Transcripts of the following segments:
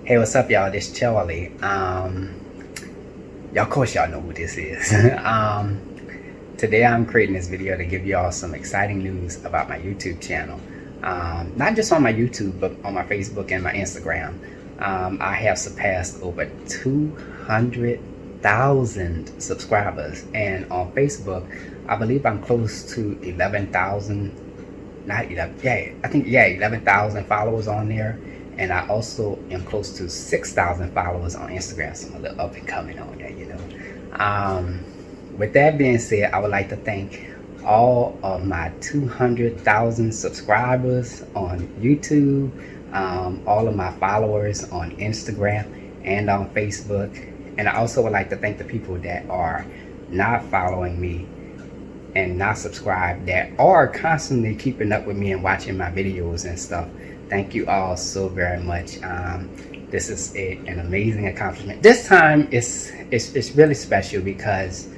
Hey, what's up, y'all? This Charlie. Of course, y'all know who this is. Today, I'm creating this video to give y'all some exciting news about my YouTube channel. Not just on my YouTube, but on my Facebook and my Instagram. I have surpassed over 200,000 subscribers, and on Facebook, I believe I'm close to 11,000. Not 11, yeah, I think 11,000 followers on there. And I also am close to 6,000 followers on Instagram, so I'm a little up and coming on there, With that being said, I would like to thank all of my 200,000 subscribers on YouTube, all of my followers on Instagram and on Facebook. And I also would like to thank the people that are not following me and not subscribed, that are constantly keeping up with me and watching my videos and stuff. Thank you all so very much. This is an amazing accomplishment. This time it's really special because,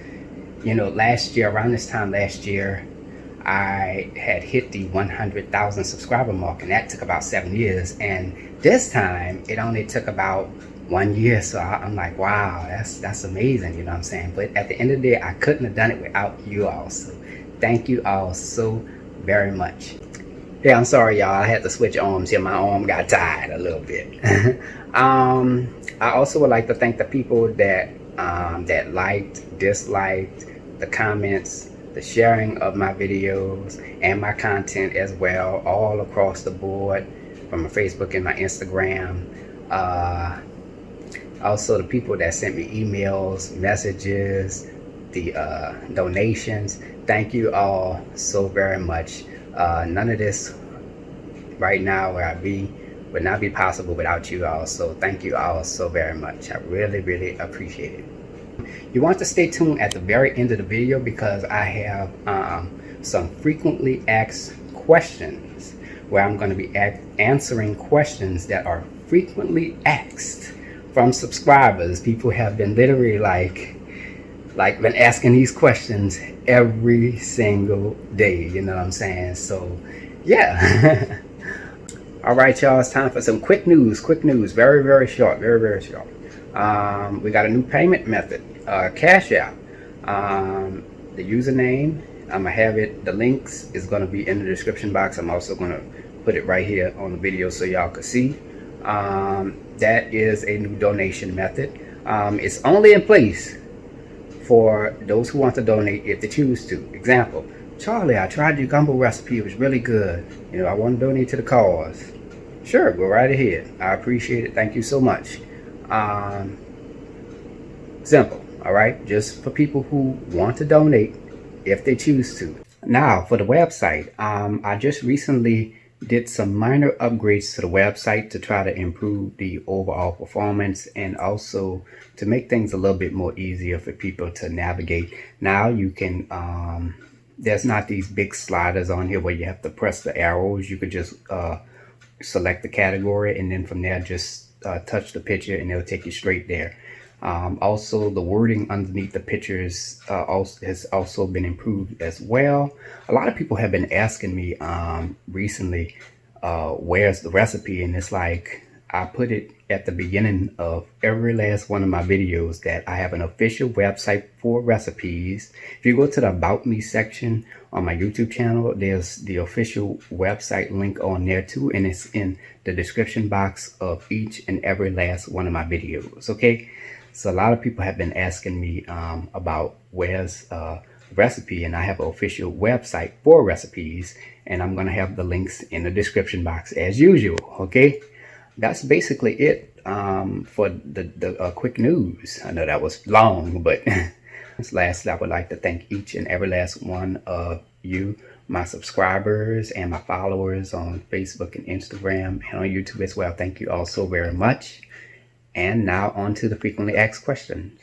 last year, around this time last year, I had hit the 100,000 subscriber mark, and that took about 7 years. And this time it only took about 1 year. So I'm like, wow, that's amazing. You know what I'm saying? But at the end of the day, I couldn't have done it without you all. So thank you all so very much. Yeah, I'm sorry, y'all. I had to switch arms here. My arm got tired a little bit. I also would like to thank the people that that liked, disliked, the comments, the sharing of my videos and my content as well, all across the board, from my Facebook and my Instagram. Also, the people that sent me emails, messages, the donations. Thank you all so very much. None of this right now where I be would not be possible without you all. So thank you all so very much. I really, really appreciate it. You want to stay tuned at the very end of the video because I have some frequently asked questions where I'm going to be answering questions that are frequently asked from subscribers. People have been literally been asking these questions every single day, you know what I'm saying? So yeah. All right, y'all, it's time for some quick news. Very, very short, very short. We got a new payment method, Cash App. The username, I'm gonna have it, the links is gonna be in the description box. I'm also gonna put it right here on the video so y'all can see. That is a new donation method. It's only in place for those who want to donate if they choose to. Example, Charlie, I tried your gumbo recipe. It was really good. I want to donate to the cause. Sure, go right ahead. I appreciate it. Thank you so much. Simple, all right? Just for people who want to donate if they choose to. Now, for the website, I just recently did some minor upgrades to the website to try to improve the overall performance and also to make things a little bit more easier for people to navigate. Now you can, there's not these big sliders on here where you have to press the arrows. You could just select the category and then from there just touch the picture and it'll take you straight there. Also, the wording underneath the pictures has also been improved as well. A lot of people have been asking me recently, where's the recipe? And it's like, I put it at the beginning of every last one of my videos that I have an official website for recipes. If you go to the About Me section on my YouTube channel, there's the official website link on there too. And it's in the description box of each and every last one of my videos, okay? So a lot of people have been asking me about where's recipe, and I have an official website for recipes, and I'm going to have the links in the description box as usual, okay? That's basically it for the quick news. I know that was long, but lastly, I would like to thank each and every last one of you, my subscribers and my followers on Facebook and Instagram and on YouTube as well. Thank you all so very much. And now on to the frequently asked questions.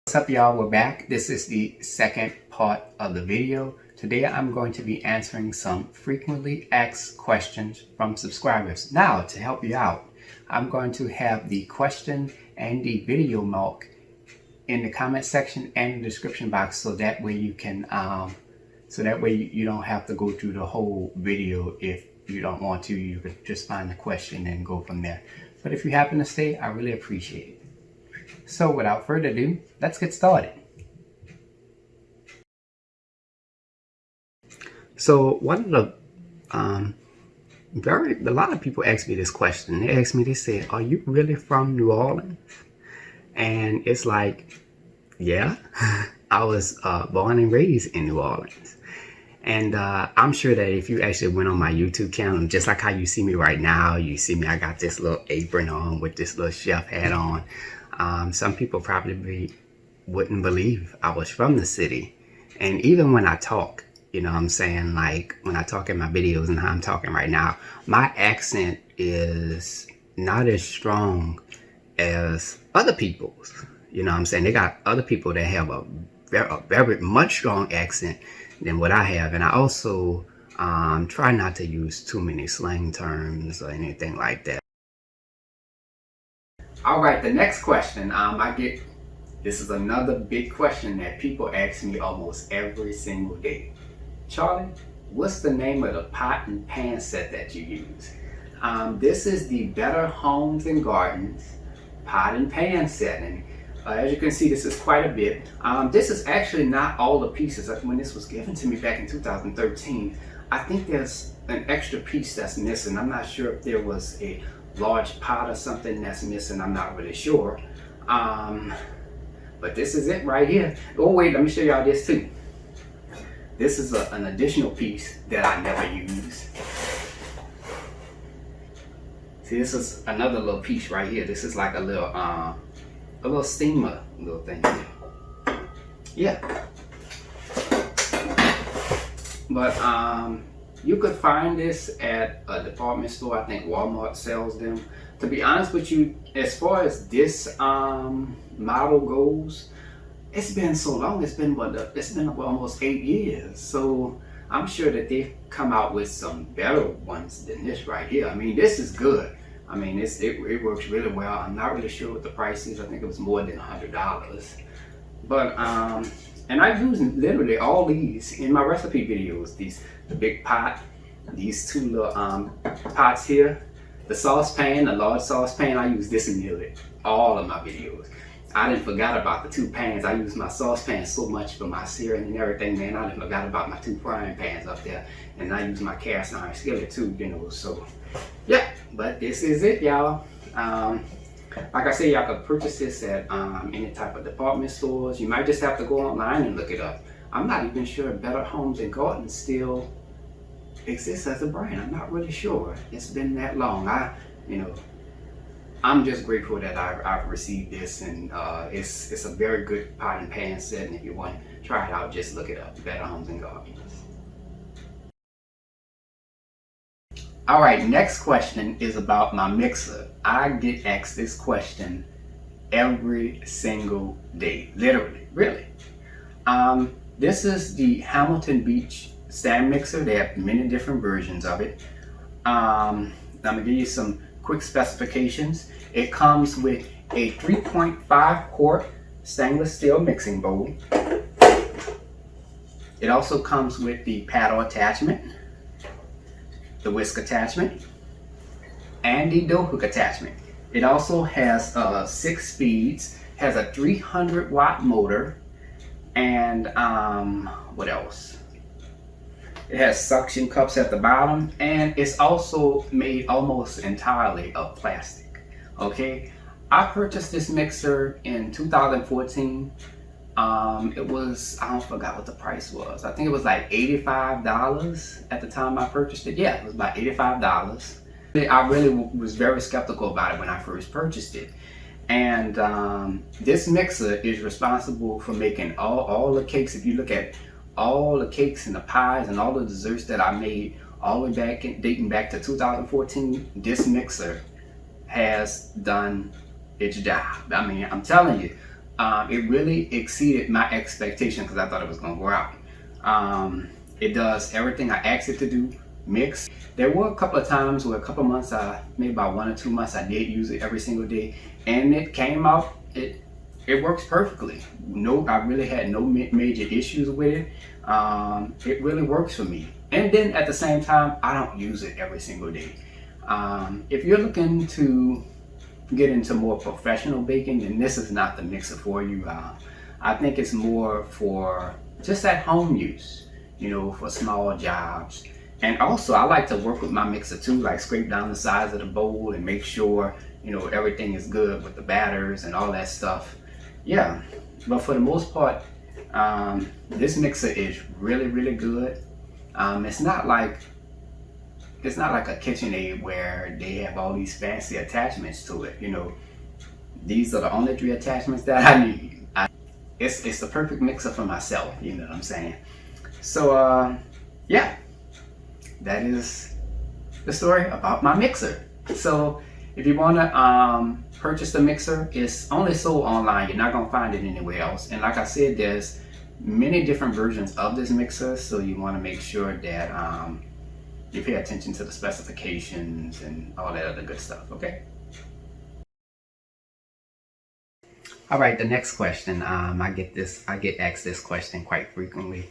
What's up, y'all? We're back. This is the second part of the video. Today I'm going to be answering some frequently asked questions from subscribers. Now, to help you out, I'm going to have the question and the video mark in the comment section and the description box so that way you can So that way you don't have to go through the whole video if you don't want to, you could just find the question and go from there. But if you happen to stay, I really appreciate it. So without further ado, let's get started. So one of the a lot of people ask me this question. They ask me, they say, are you really from New Orleans? And it's like, yeah, I was born and raised in New Orleans. And I'm sure that if you actually went on my YouTube channel, just like how you see me right now, you see me, I got this little apron on with this little chef hat on. Some people probably wouldn't believe I was from the city. And even when I talk, you know what I'm saying? Like when I talk in my videos and how I'm talking right now, my accent is not as strong as other people's. You know what I'm saying? They got other people that have a very much strong accent than what I have. And I also try not to use too many slang terms or anything like that. All right, the next question this is another big question that people ask me almost every single day. Charlie, what's the name of the pot and pan set that you use? This is the Better Homes and Gardens pot and pan set. And as you can see, this is quite a bit. This is actually not all the pieces. When this was given to me back in 2013, I think there's an extra piece that's missing. I'm not sure if there was a large pot or something that's missing. I'm not really sure. But this is it right here. Oh wait, let me show y'all this too. This is an additional piece that I never use. See, this is another little piece right here. This is like a little steamer little thing. Yeah. But you could find this at a department store. I think Walmart sells them. To be honest with you, as far as this model goes, it's been so long. It's been almost 8 years. So I'm sure that they've come out with some better ones than this right here. I mean, this is good. I mean, it works really well. I'm not really sure what the price is. I think it was more than $100. But and I use literally all these in my recipe videos. The big pot, these two little pots here, the saucepan, the large saucepan. I use this in nearly all of my videos. I didn't forget about the two pans. I use my saucepan so much for my searing and everything, man. I didn't forget about my two frying pans up there. And I use my cast iron skillet too, you know. So, yeah, but this is it, y'all. Like I said, y'all could purchase this at any type of department stores. You might just have to go online and look it up. I'm not even sure Better Homes and Gardens still exists as a brand. I'm not really sure. It's been that long. I'm just grateful that I've received this, and it's a very good pot and pan set. And if you want to try it out, just look it up, Better Homes and Gardens. All right, next question is about my mixer. I get asked this question every single day, literally, really. This is the Hamilton Beach stand mixer. They have many different versions of it. I'm gonna give you some quick specifications. It comes with a 3.5 quart stainless steel mixing bowl. It also comes with the paddle attachment, the whisk attachment, and the dough hook attachment. It also has 6 speeds, has a 300 watt motor, and what else? It has suction cups at the bottom, and it's also made almost entirely of plastic. Okay, I purchased this mixer in 2014. It was, I forgot what the price was. I think it was like $85 at the time I purchased it. Yeah, it was about $85. I really was very skeptical about it when I first purchased it. And this mixer is responsible for making all the cakes. If you look at all the cakes and the pies and all the desserts that I made all the way back, dating back to 2014, this mixer has done its job. I mean, I'm telling you, it really exceeded my expectation because I thought it was going to go out. It does everything I asked it to do. Mix. There were a couple of times where a couple of months, maybe about 1 or 2 months, I did use it every single day, and it came out. It it works perfectly. No, I really had no major issues with it. It really works for me. And then at the same time, I don't use it every single day. If you're looking to get into more professional baking, then this is not the mixer for you. I think it's more for just at home use, you know, for small jobs. And also, I like to work with my mixer too, like scrape down the sides of the bowl and make sure, you know, everything is good with the batters and all that stuff. Yeah, but for the most part, this mixer is really, really good. It's not like a KitchenAid where they have all these fancy attachments to it. You know, these are the only 3 attachments that I need. It's the perfect mixer for myself. You know what I'm saying? So yeah, that is the story about my mixer. So if you want to purchase the mixer, it's only sold online. You're not going to find it anywhere else. And like I said, there's many different versions of this mixer, so you want to make sure that you pay attention to the specifications and all that other good stuff. Okay. All right, the next question. I get asked this question quite frequently.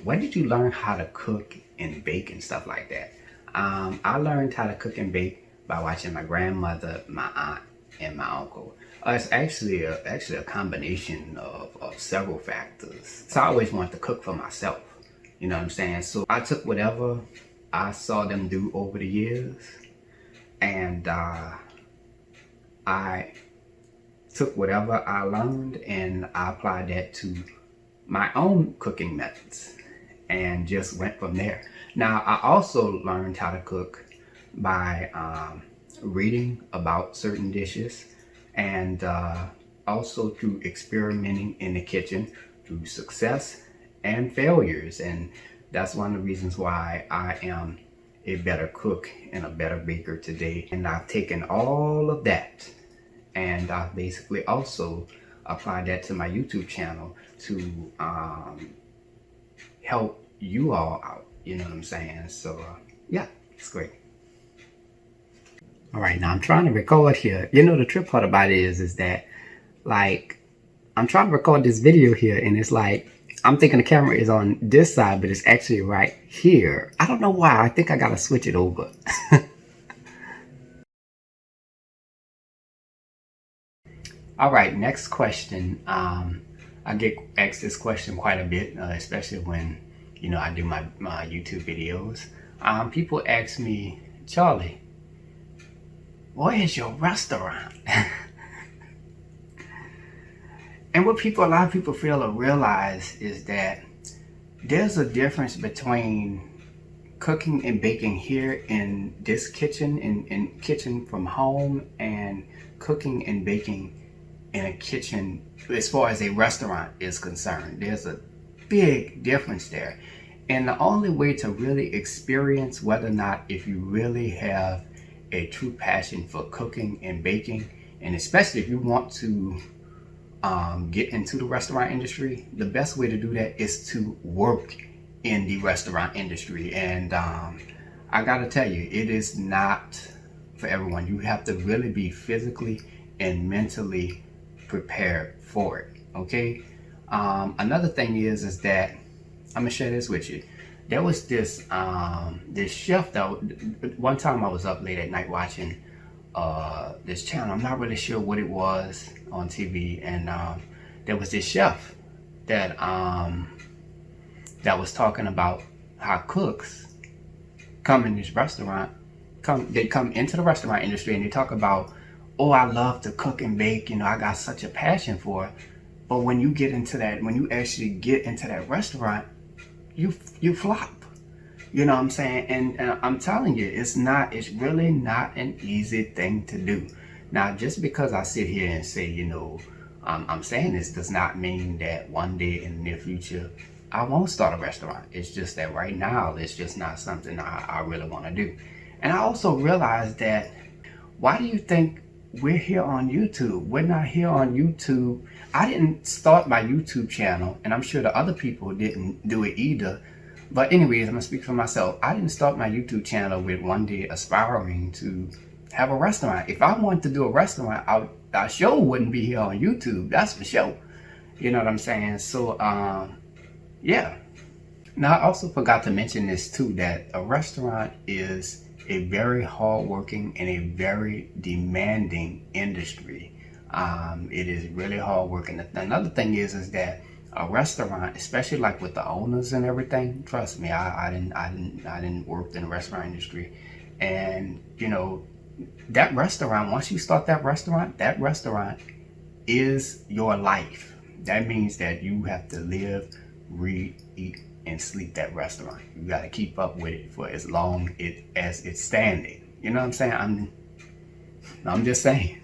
When did you learn how to cook and bake and stuff like that? I learned how to cook and bake by watching my grandmother, my aunt, and my uncle. It's actually a combination of several factors. So I always wanted to cook for myself. You know what I'm saying? So I took whatever I saw them do over the years, and I took whatever I learned and I applied that to my own cooking methods and just went from there. Now, I also learned how to cook by reading about certain dishes, and also through experimenting in the kitchen through success and failures. And that's one of the reasons why I am a better cook and a better baker today. And I've taken all of that and I've basically also applied that to my YouTube channel to help you all out. You know what I'm saying? So yeah, it's great. All right, now I'm trying to record here. You know, the trip part about it is that, like, I'm trying to record this video here, and it's like, I'm thinking the camera is on this side, but it's actually right here. I don't know why. I think I gotta switch it over. All right, next question. I get asked this question quite a bit, especially when, you know, I do my YouTube videos. People ask me, Charlie, where is your restaurant? And what a lot of people fail to realize is that there's a difference between cooking and baking here in this kitchen, in kitchen from home, and cooking and baking in a kitchen as far as a restaurant is concerned. There's a big difference there. And the only way to really experience whether or not if you really have a true passion for cooking and baking, and especially if you want to get into the restaurant industry, the best way to do that is to work in the restaurant industry. And I gotta tell you, it is not for everyone. You have to really be physically and mentally prepared for it. Okay. Another thing is that I'm gonna share this with you. There was this this chef that one time I was up late at night watching this channel. I'm not really sure what it was on TV, and there was this chef that that was talking about how cooks come in this restaurant, they come into the restaurant industry, and they talk about, oh, I love to cook and bake, you know, I got such a passion for it. But when you get into that, when you actually get into that restaurant, you flop. You know what I'm saying? And I'm telling you, it's really not an easy thing to do. Now, just because I sit here and say, you know, I'm saying this does not mean that one day in the near future, I won't start a restaurant. It's just that right now, it's just not something I really want to do. And I also realized that, why do you think we're here on YouTube? We're not here on YouTube. I didn't start my YouTube channel, and I'm sure the other people didn't do it either. But anyways, I'm gonna speak for myself. I didn't start my YouTube channel with one day aspiring to have a restaurant. If I wanted to do a restaurant, our show wouldn't be here on YouTube. That's for sure. You know what I'm saying? So, yeah. Now, I also forgot to mention this too, that a restaurant is a very hardworking and a very demanding industry. It is really hardworking. Another thing is that a restaurant, especially like with the owners and everything, trust me, I didn't work in the restaurant industry, and you know, that restaurant, once you start that restaurant is your life. That means that you have to live, breathe, eat, and sleep that restaurant. You got to keep up with it for as long as it's standing. You know what I'm saying? I'm just saying.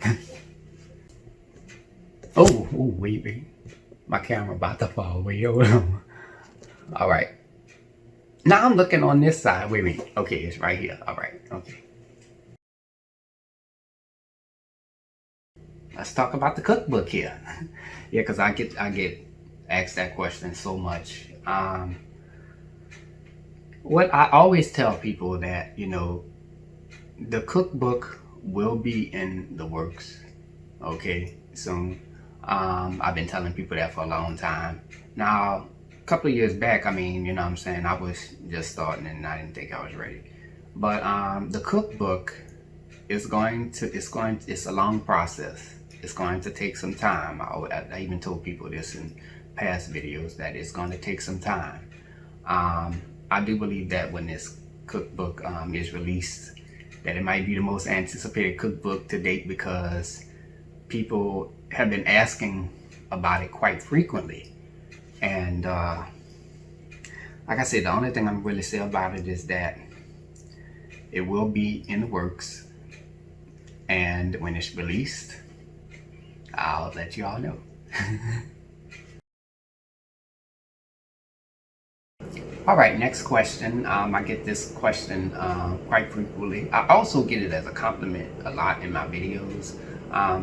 oh, wait. My camera about to fall. Wait, hold on. All right. Now I'm looking on this side. Wait. Okay, it's right here. All right. Okay. Let's talk about the cookbook here. Yeah, because I get asked that question so much. What I always tell people that, you know, the cookbook will be in the works, okay, soon. I've been telling people that for a long time. Now, a couple of years back, I mean, you know what I'm saying, I was just starting and I didn't think I was ready. But the cookbook is it's a long process. It's going to take some time. I even told people this in past videos, that it's going to take some time. I do believe that when this cookbook is released, that it might be the most anticipated cookbook to date, because people have been asking about it quite frequently. And like I said, the only thing I'm really say about it is that it will be in the works, and when it's released, I'll let you all know. All right, next question. I get this question quite frequently. I also get it as a compliment a lot in my videos.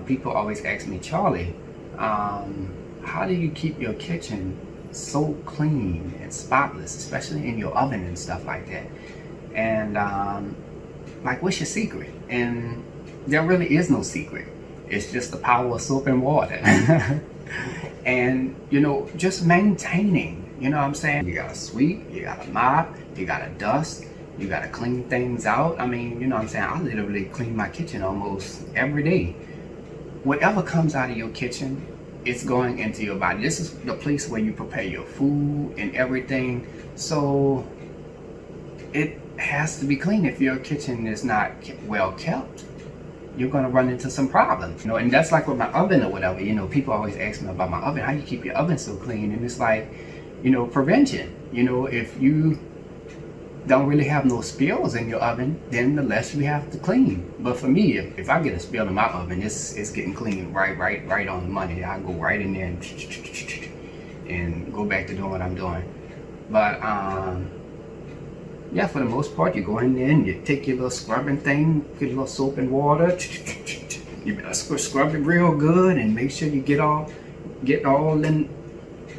People always ask me, Charlie, how do you keep your kitchen so clean and spotless, especially in your oven and stuff like that? And like, what's your secret? And there really is no secret. It's just the power of soap and water. And, you know, just maintaining, you know what I'm saying? You gotta sweep, you gotta mop, you gotta dust, you gotta clean things out. I mean, you know what I'm saying? I literally clean my kitchen almost every day. Whatever comes out of your kitchen, it's going into your body. This is the place where you prepare your food and everything. So it has to be clean. If your kitchen is not well kept, you're going to run into some problems, you know. And that's like with my oven or whatever, you know. People always ask me about my oven, how you keep your oven so clean? And it's like, you know, prevention. You know, if you don't really have no spills in your oven, then the less you have to clean. But for me, if I get a spill in my oven, it's getting clean right on the money. I go right in there and go back to doing what I'm doing. But yeah, for the most part, you go in there and you take your little scrubbing thing, get a little soap and water, you scrub it real good and make sure you get all in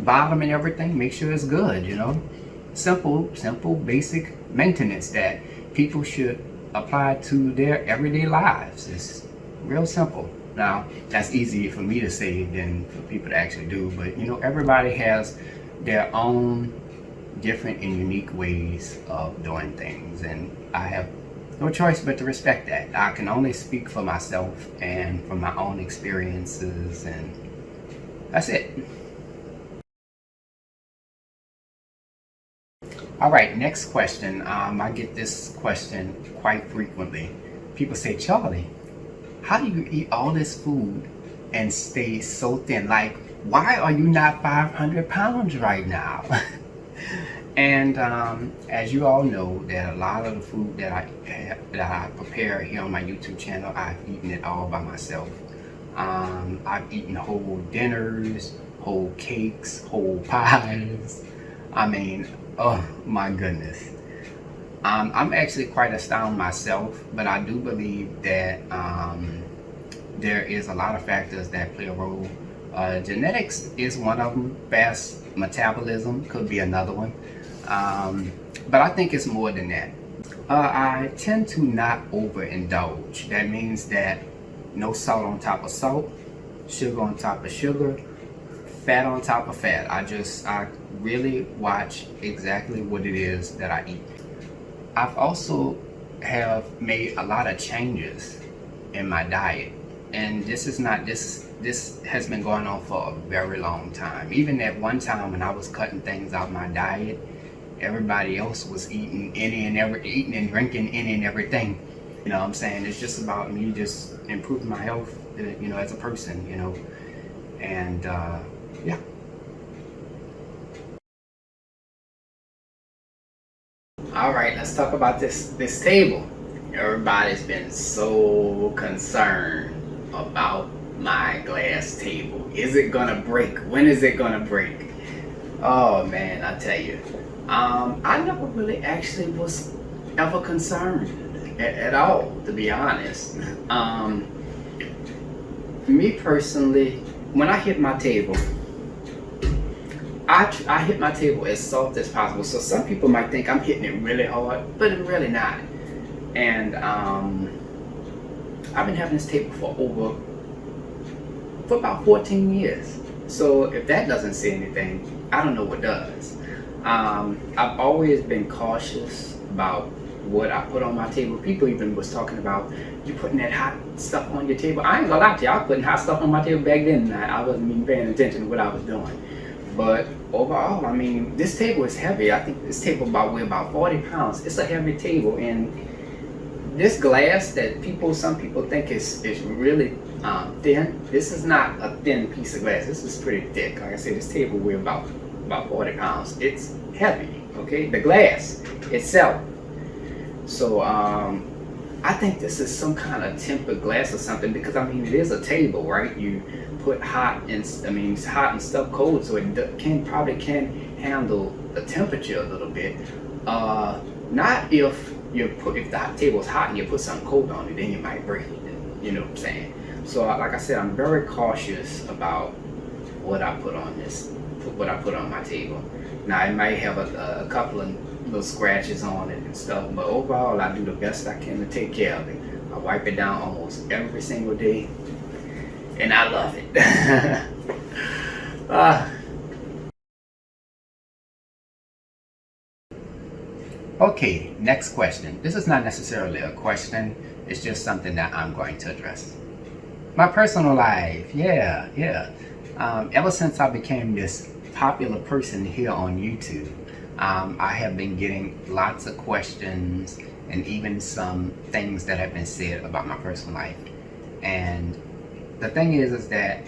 bottom and everything. Make sure it's good, you know. Simple, basic maintenance that people should apply to their everyday lives. It's real simple. Now, that's easier for me to say than for people to actually do, but you know, everybody has their own different and unique ways of doing things, and I have no choice but to respect that. I can only speak for myself and from my own experiences, and that's it. All right, next question. I get this question quite frequently. People say, Charlie, how do you eat all this food and stay so thin? Like, why are you not 500 pounds right now? And as you all know, that a lot of the food that I prepare here on my YouTube channel, I've eaten it all by myself. I've eaten whole dinners, whole cakes, whole pies. I mean, oh my goodness. I'm actually quite astounded myself, but I do believe that there is a lot of factors that play a role. Genetics is one of them. Fast metabolism could be another one. But I think it's more than that. I tend to not overindulge. That means that no salt on top of salt, sugar on top of sugar, fat on top of fat. I really watch exactly what it is that I eat. I've also have made a lot of changes in my diet, and this has been going on for a very long time. Even at one time when I was cutting things out my diet, everybody else was eating eating and drinking any and everything. You know what I'm saying? It's just about me just improving my health, as a person, and yeah. All right, let's talk about this table. Everybody's been so concerned about my glass table. Is it gonna break? When is it gonna break? Oh man, I tell you, I never really actually was ever concerned at all, to be honest. Me personally, when I hit my table, I hit my table as soft as possible. So some people might think I'm hitting it really hard, but it's really not. And I've been having this table for about 14 years. So if that doesn't say anything, I don't know what does. I've always been cautious about what I put on my table. People even was talking about you putting that hot stuff on your table. I ain't gonna lie to you, I was putting hot stuff on my table back then, and I wasn't even paying attention to what I was doing. But overall, I mean, this table is heavy. I think this table weighs about 40 pounds. It's a heavy table, and this glass that some people think is really thin. This is not a thin piece of glass. This is pretty thick. Like I said, this table weighs about 40 pounds. It's heavy. Okay, the glass itself. So I think this is some kind of tempered glass or something, because I mean it is a table, right? You put hot and stuff cold, so it can handle the temperature a little bit. Not if the table is hot and you put something cold on it, then you might break it. You know what I'm saying? So like I said, I'm very cautious about what I put on my table. Now it might have a couple of little scratches on it and stuff, but overall I do the best I can to take care of it. I wipe it down almost every single day, and I love it. Okay, next question. This is not necessarily a question, it's just something that I'm going to address. My personal life, yeah. Ever since I became this popular person here on YouTube, I have been getting lots of questions and even some things that have been said about my personal life. And the thing is that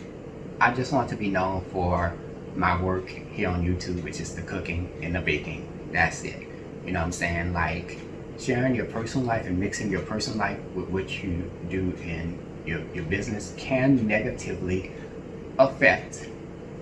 I just want to be known for my work here on YouTube, which is the cooking and the baking. That's it. You know what I'm saying? Like sharing your personal life and mixing your personal life with what you do in your business can negatively affect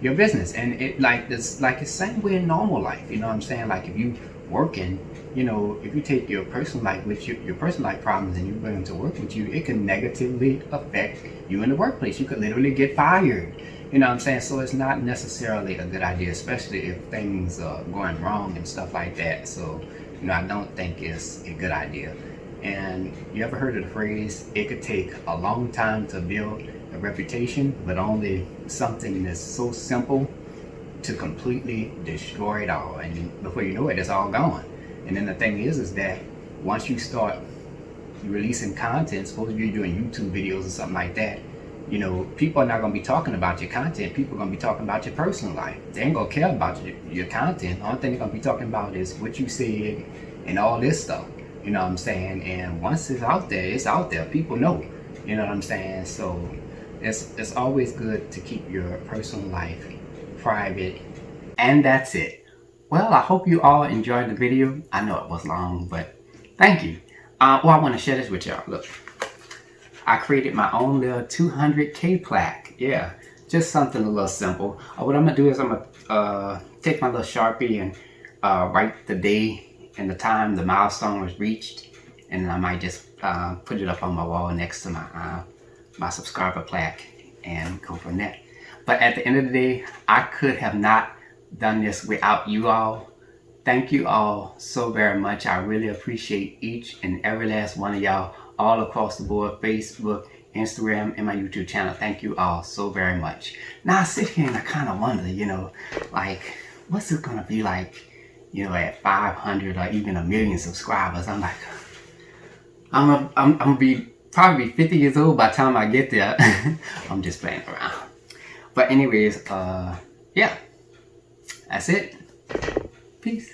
your business. And it's the same way in normal life. You know what I'm saying? Like if you working, if you take your personal life with your personal life problems and you bring them to work with you, it can negatively affect you in the workplace. You could literally get fired. You know what I'm saying? So it's not necessarily a good idea, especially if things are going wrong and stuff like that. So, I don't think it's a good idea. And you ever heard of the phrase, it could take a long time to build a reputation, but only something that's so simple to completely destroy it all. And before you know it, it's all gone. And then the thing is that once you start releasing content, suppose you're doing YouTube videos or something like that, people are not going to be talking about your content. People are going to be talking about your personal life. They ain't going to care about your content. The only thing they're going to be talking about is what you said and all this stuff. You know what I'm saying? And once it's out there, it's out there. People know. You know what I'm saying? So it's always good to keep your personal life private. And that's it. Well, I hope you all enjoyed the video. I know it was long, but thank you. I want to share this with y'all. Look. I created my own little 200K plaque. Yeah, just something a little simple. What I'm gonna do is I'm gonna take my little Sharpie and write the day and the time the milestone was reached, and then I might just put it up on my wall next to my subscriber plaque and go from there. But at the end of the day, I could have not done this without you all. Thank you all so very much. I really appreciate each and every last one of y'all all across the board, Facebook, Instagram, and my YouTube channel. Thank you all so very much. Now I sit here and I kind of wonder, like, what's it going to be like, at 500 or even 1 million subscribers? I'm like, I'm gonna be probably 50 years old by the time I get there. I'm just playing around. But anyways, yeah, that's it. Peace.